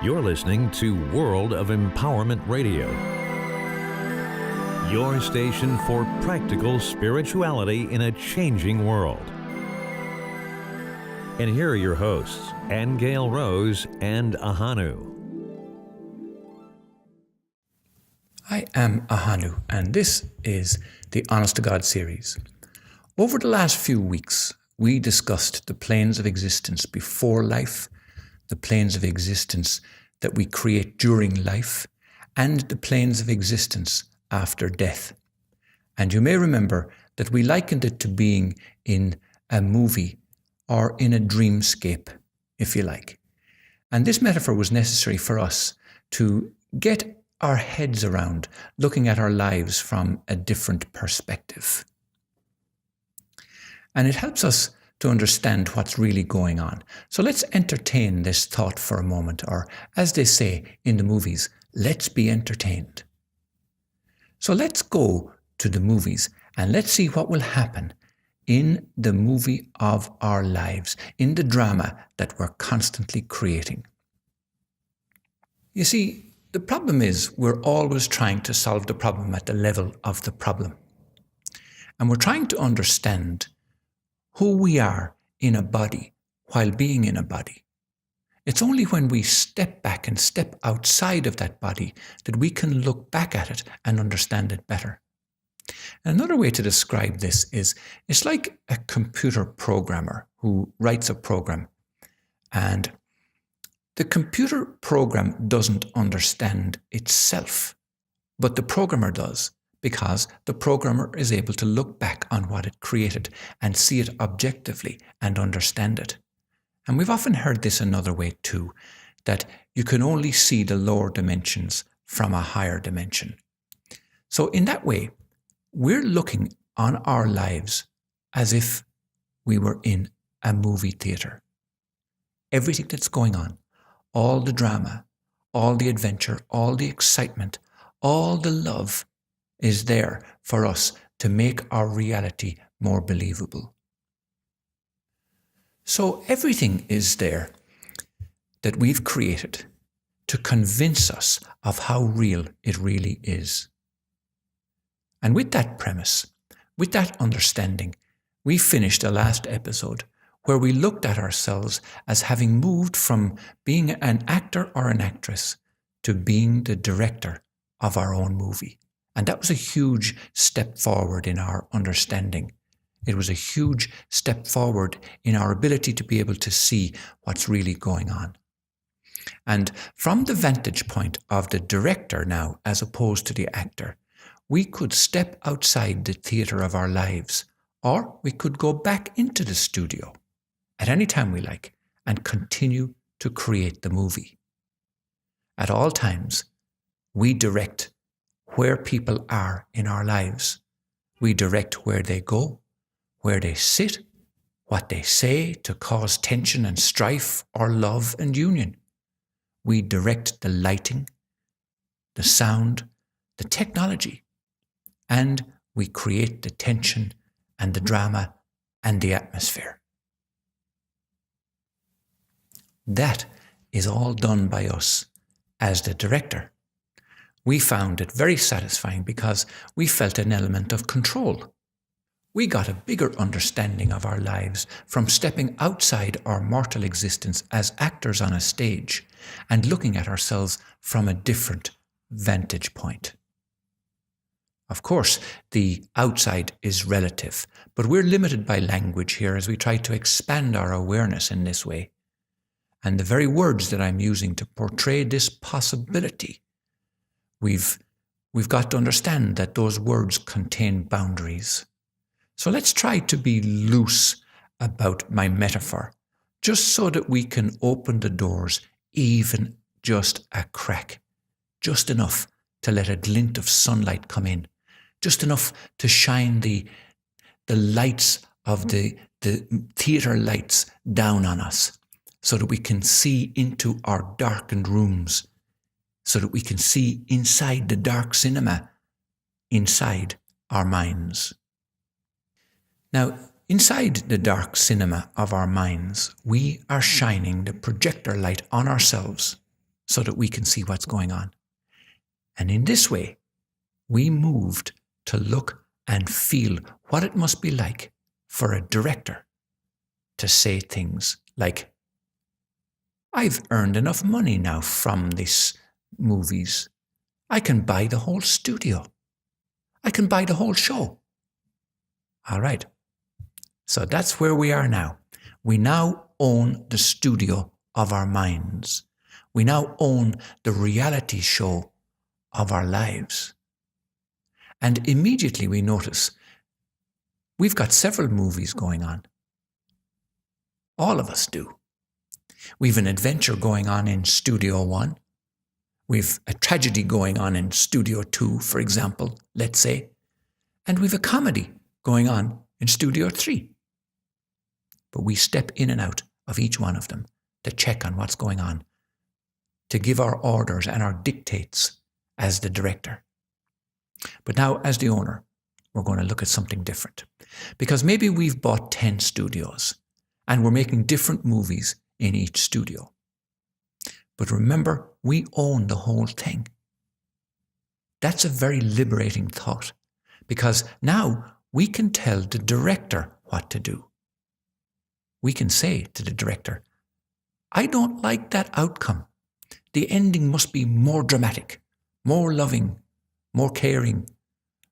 You're listening to World of Empowerment Radio, your station for practical spirituality in a changing world. And here are your hosts, Aingeal Rose and Ahonu. I am Ahonu, and this is the Honest to God series. Over the last few weeks, we discussed the planes of existence before life, the planes of existence that we create during life, and the planes of existence after death. And you may remember that we likened it to being in a movie or in a dreamscape, if you like. And this metaphor was necessary for us to get our heads around looking at our lives from a different perspective. And it helps us to understand what's really going on. So let's entertain this thought for a moment, or as they say in the movies, let's be entertained. So let's go to the movies and let's see what will happen in the movie of our lives, in the drama that we're constantly creating. You see, the problem is we're always trying to solve the problem at the level of the problem. And we're trying to understand who we are in a body while being in a body. It's only when we step back and step outside of that body that we can look back at it and understand it better. Another way to describe this is it's like a computer programmer who writes a program, and the computer program doesn't understand itself, but the programmer does, because the programmer is able to look back on what it created and see it objectively and understand it. And we've often heard this another way too, that you can only see the lower dimensions from a higher dimension. So in that way, we're looking on our lives as if we were in a movie theater. Everything that's going on, all the drama, all the adventure, all the excitement, all the love is there for us to make our reality more believable. So everything is there that we've created to convince us of how real it really is. And with that premise, with that understanding, we finished the last episode where we looked at ourselves as having moved from being an actor or an actress to being the director of our own movie. And that was a huge step forward in our understanding. It was a huge step forward in our ability to be able to see what's really going on. And from the vantage point of the director now, as opposed to the actor, we could step outside the theatre of our lives, or we could go back into the studio at any time we like and continue to create the movie. At all times, we direct where people are in our lives. We direct where they go, where they sit, what they say to cause tension and strife or love and union. We direct the lighting, the sound, the technology, and we create the tension and the drama and the atmosphere. That is all done by us as the director. We found it very satisfying because we felt an element of control. We got a bigger understanding of our lives from stepping outside our mortal existence as actors on a stage and looking at ourselves from a different vantage point. Of course, the outside is relative, but we're limited by language here as we try to expand our awareness in this way. And the very words that I'm using to portray this possibility, we've got to understand that those words contain boundaries. So let's try to be loose about my metaphor, just so that we can open the doors even just a crack, just enough to let a glint of sunlight come in, just enough to shine the lights of the theatre lights down on us, so that we can see into our darkened rooms, so that we can see inside the dark cinema, inside our minds. Now, inside the dark cinema of our minds, we are shining the projector light on ourselves so that we can see what's going on. And in this way, we moved to look and feel what it must be like for a director to say things like, I've earned enough money now from these movies. I can buy the whole studio. I can buy the whole show. All right. So that's where we are now. We now own the studio of our minds. We now own the reality show of our lives. And immediately we notice we've got several movies going on. All of us do. We've an adventure going on in Studio 1. We've a tragedy going on in Studio 2, for example, let's say. And we've a comedy going on in Studio 3. But we step in and out of each one of them to check on what's going on, to give our orders and our dictates as the director. But now, as the owner, we're going to look at something different. Because maybe we've bought 10 studios and we're making different movies in each studio. But remember, we own the whole thing. That's a very liberating thought, because now we can tell the director what to do. We can say to the director, I don't like that outcome. The ending must be more dramatic, more loving, more caring,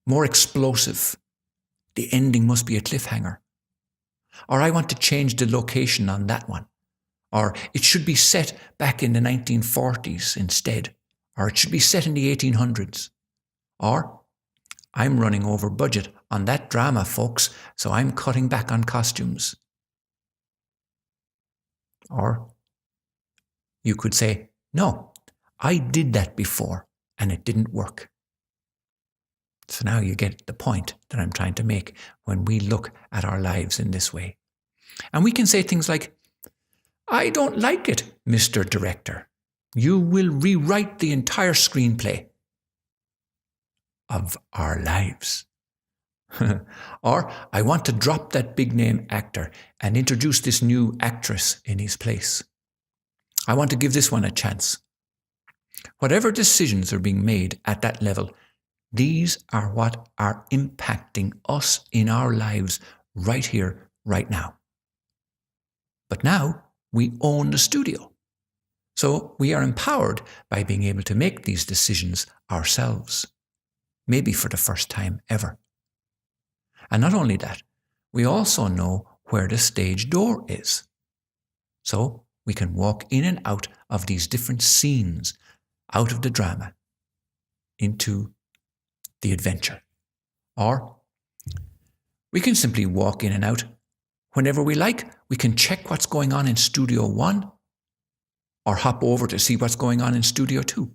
more explosive. The ending must be a cliffhanger. Or I want to change the location on that one. Or it should be set back in the 1940s instead. Or it should be set in the 1800s. Or I'm running over budget on that drama, folks, so I'm cutting back on costumes. Or you could say, no, I did that before and it didn't work. So now you get the point that I'm trying to make when we look at our lives in this way. And we can say things like, I don't like it, Mr. Director. You will rewrite the entire screenplay of our lives. Or, I want to drop that big name actor and introduce this new actress in his place. I want to give this one a chance. Whatever decisions are being made at that level, these are what are impacting us in our lives right here, right now. But now we own the studio. So we are empowered by being able to make these decisions ourselves, maybe for the first time ever. And not only that, we also know where the stage door is. So we can walk in and out of these different scenes, out of the drama, into the adventure. Or we can simply walk in and out whenever we like. We can check what's going on in Studio 1 or hop over to see what's going on in Studio 2.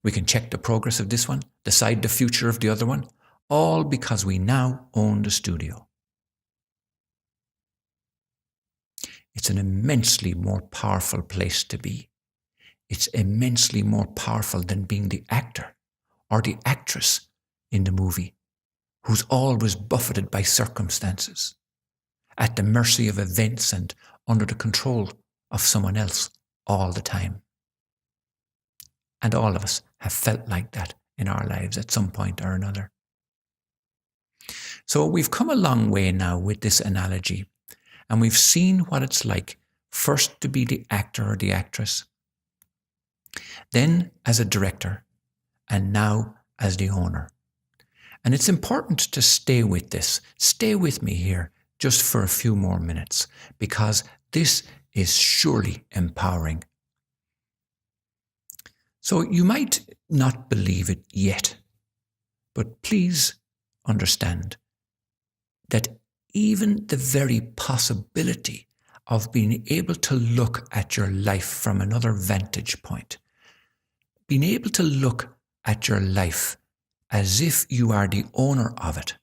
We can check the progress of this one, decide the future of the other one, all because we now own the studio. It's an immensely more powerful place to be. It's immensely more powerful than being the actor or the actress in the movie who's always buffeted by circumstances, at the mercy of events and under the control of someone else all the time. And all of us have felt like that in our lives at some point or another. So we've come a long way now with this analogy, and we've seen what it's like first to be the actor or the actress, then as a director, and now as the owner. And it's important to stay with this. Stay with me here just for a few more minutes, because this is surely empowering. So you might not believe it yet, but please understand that even the very possibility of being able to look at your life from another vantage point, being able to look at your life as if you are the owner of it.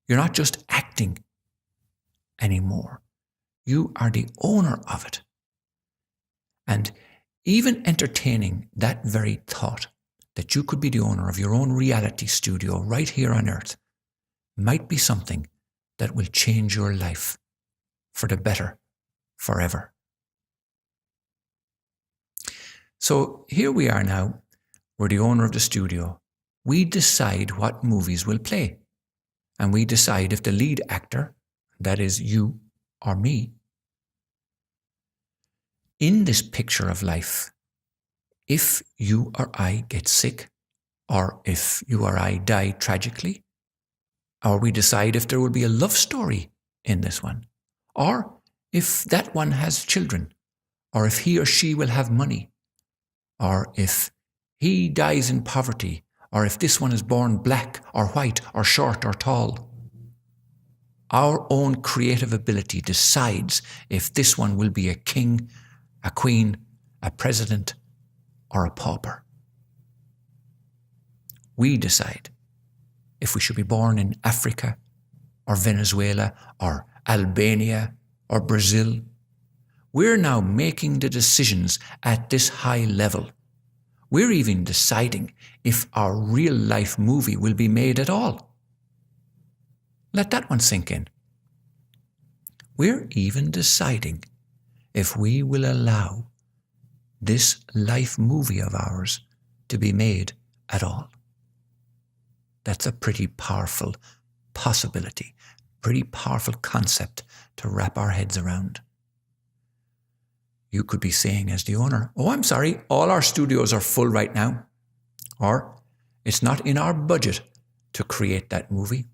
You're not just acting anymore. You are the owner of it. And even entertaining that very thought that you could be the owner of your own reality studio right here on Earth might be something that will change your life for the better forever. So here we are now. We're the owner of the studio. We decide what movies will play. And we decide if the lead actor, that is you or me, in this picture of life, if you or I get sick, or if you or I die tragically, or we decide if there will be a love story in this one, or if that one has children, or if he or she will have money, or if he dies in poverty, or if this one is born black or white or short or tall. Our own creative ability decides if this one will be a king, a queen, a president, or a pauper. We decide if we should be born in Africa, or Venezuela, or Albania, or Brazil. We're now making the decisions at this high level. We're even deciding if our real life movie will be made at all. Let that one sink in. We're even deciding if we will allow this life movie of ours to be made at all. That's a pretty powerful possibility, pretty powerful concept to wrap our heads around. You could be saying as the owner, "Oh, I'm sorry, all our studios are full right now." Or, "It's not in our budget to create that movie."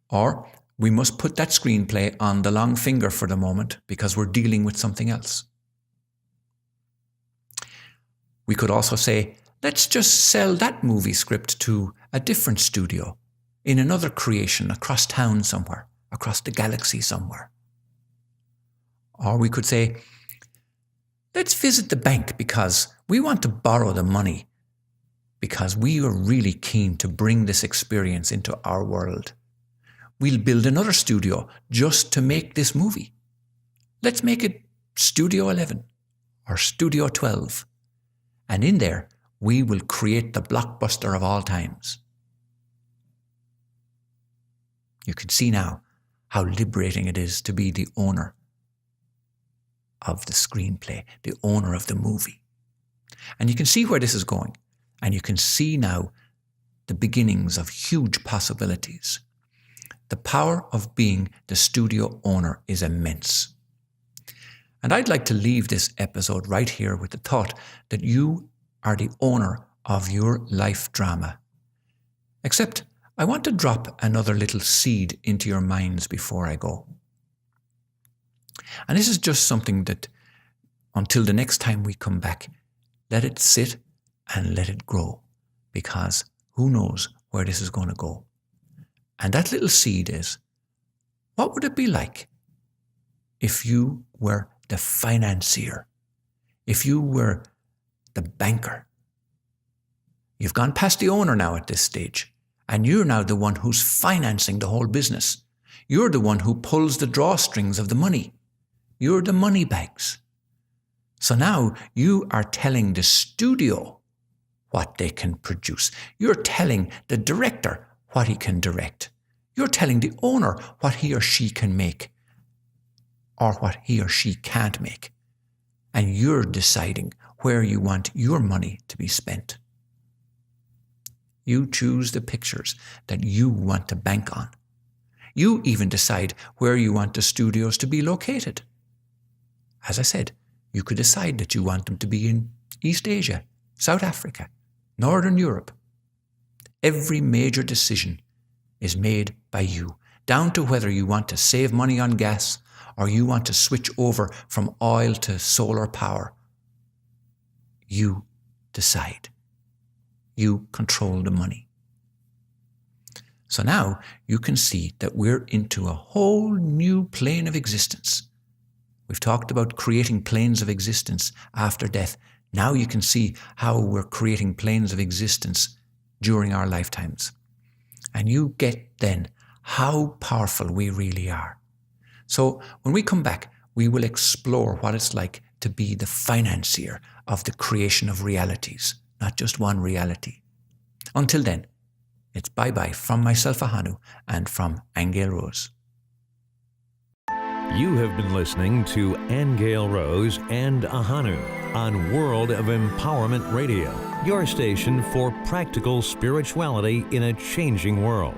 Or, "We must put that screenplay on the long finger for the moment because we're dealing with something else." We could also say, "Let's just sell that movie script to a different studio in another creation across town somewhere, across the galaxy somewhere." Or we could say, "Let's visit the bank because we want to borrow the money because we are really keen to bring this experience into our world. We'll build another studio just to make this movie. Let's make it Studio 11 or Studio 12. And in there, we will create the blockbuster of all times." You can see now how liberating it is to be the owner of the screenplay, the owner of the movie. And you can see where this is going. And you can see now the beginnings of huge possibilities. The power of being the studio owner is immense. And I'd like to leave this episode right here with the thought that you are the owner of your life drama. Except I want to drop another little seed into your minds before I go. And this is just something that, until the next time we come back, let it sit and let it grow, because who knows where this is going to go. And that little seed is, what would it be like if you were the financier, if you were the banker? You've gone past the owner now at this stage, and you're now the one who's financing the whole business. You're the one who pulls the drawstrings of the money. You're the money bags. So now you are telling the studio what they can produce. You're telling the director what he can direct. You're telling the owner what he or she can make or what he or she can't make. And you're deciding where you want your money to be spent. You choose the pictures that you want to bank on. You even decide where you want the studios to be located. As I said, you could decide that you want them to be in East Asia, South Africa, Northern Europe. Every major decision is made by you, down to whether you want to save money on gas or you want to switch over from oil to solar power. You decide. You control the money. So now you can see that we're into a whole new plane of existence. We've talked about creating planes of existence after death. Now you can see how we're creating planes of existence during our lifetimes. And you get then how powerful we really are. So when we come back, we will explore what it's like to be the financier of the creation of realities, not just one reality. Until then, it's bye-bye from myself, Ahonu, and from Aingeal Rose. You have been listening to Aingeal Rose and Ahonu. on World of Empowerment Radio, your station for practical spirituality in a changing world.